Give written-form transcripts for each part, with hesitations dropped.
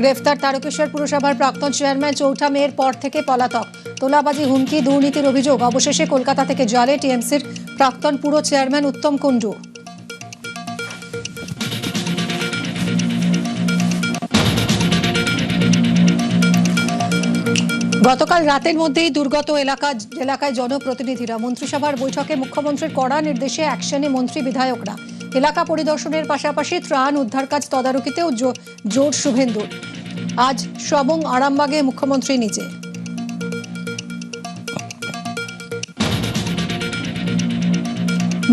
গ্রেফতার তারকেশ্বর পুরসভার প্রাক্তন চেয়ারম্যান। চৌঠা মেয়ের পর থেকে পলাতক, তোলাবাজি, হুমকি, দুর্নীতির অভিযোগ। অবশেষে কলকাতা থেকে জালে টিএমসির প্রাক্তন পুর চেয়ারম্যান উত্তম কুণ্ডু। গতকাল রাতের মধ্যেই দুর্গত এলাকায় জনপ্রতিনিধিরা। মন্ত্রিসভার বৈঠকে মুখ্যমন্ত্রীর কড়া নির্দেশে অ্যাকশনে মন্ত্রী বিধায়করা। এলাকা পরিদর্শনের পাশাপাশি ত্রাণ উদ্ধার কাজ তদারকিতেও জোর শুভেন্দুর। আজ সবং আরামবাগে মুখ্যমন্ত্রী নিজে।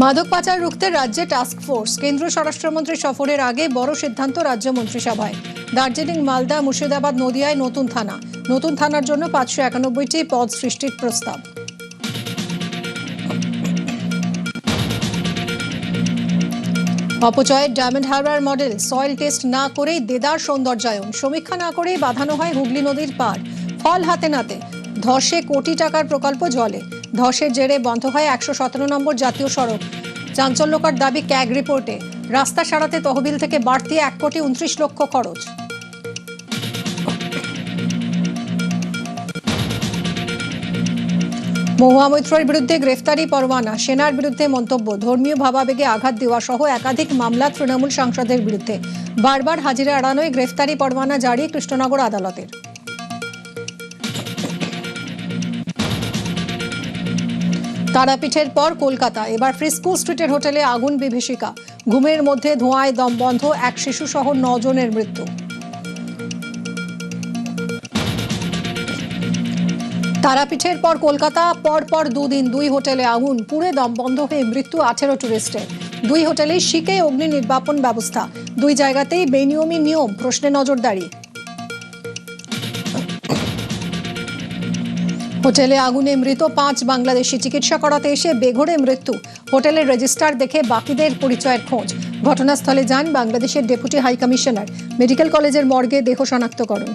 মাদক পাচার রুখতে রাজ্যে টাস্ক ফোর্স। কেন্দ্রীয় স্বরাষ্ট্রমন্ত্রী সফরের আগে বড় সিদ্ধান্ত রাজ্য মন্ত্রিসভায়। দার্জিলিং, মালদা, মুর্শিদাবাদ, নদিয়ায় নতুন থানার জন্য 591টি পদ সৃষ্টির প্রস্তাব। অপচয়ের diamond Harbour model. Soil test না করেই দেদার সৌন্দর্যায়ন, সমীক্ষা না করেই বাঁধানো হয় হুগলি নদীর পাড়। ফল হাতে নাতে ধসে কোটি টাকার প্রকল্প জলে। ধসের জেরে বন্ধ হয় 117 নম্বর জাতীয় সড়ক। চাঞ্চল্যকর দাবি ক্যাগ রিপোর্টে। রাস্তা সারাতে তহবিল থেকে বাড়তি 1,29 লক্ষ খরচ। মহুয়া মৈত্রের বিরুদ্ধে গ্রেফতারি পরোয়ানা। সেনার বিরুদ্ধে মন্তব্য, ধর্মীয় ভাবাবেগে আঘাত দেওয়া সহ একাধিক মামলা তৃণমূল সাংসদের বিরুদ্ধে। বারবার হাজিরা এড়ানোয় গ্রেফতারি পরোয়ানা জারি কৃষ্ণনগর আদালতের। তারাপীঠের পর কলকাতা, এবার ফ্রিস্কো স্ট্রিটের হোটেলে আগুন বিভীষিকা। ঘুমের মধ্যে ধোঁয়ায় দম বন্ধ, এক শিশু সহ 9 জনের মৃত্যু। তারাপীঠের পর কলকাতা, পরপর দুদিন 2 হোটেলে আগুন, পুড়ে দম বন্ধ হয়ে মৃত্যু 18 টুরিস্টের। 2 হোটেলেই শিকে অগ্নি নির্বাপন ব্যবস্থা। 2 জায়গাতেই বেনিয়মী নিয়ম, প্রশ্নে নজরদারি। হোটেলে আগুনে মৃত 5 বাংলাদেশি। চিকিৎসা করাতে এসে বেঘোরে মৃত্যু। হোটেলের রেজিস্টার দেখে বাকিদের পরিচয়ের খোঁজ। ঘটনাস্থলে যান বাংলাদেশের ডেপুটি হাই কমিশনার। মেডিকেল কলেজের মর্গে দেহ শনাক্তকরণ।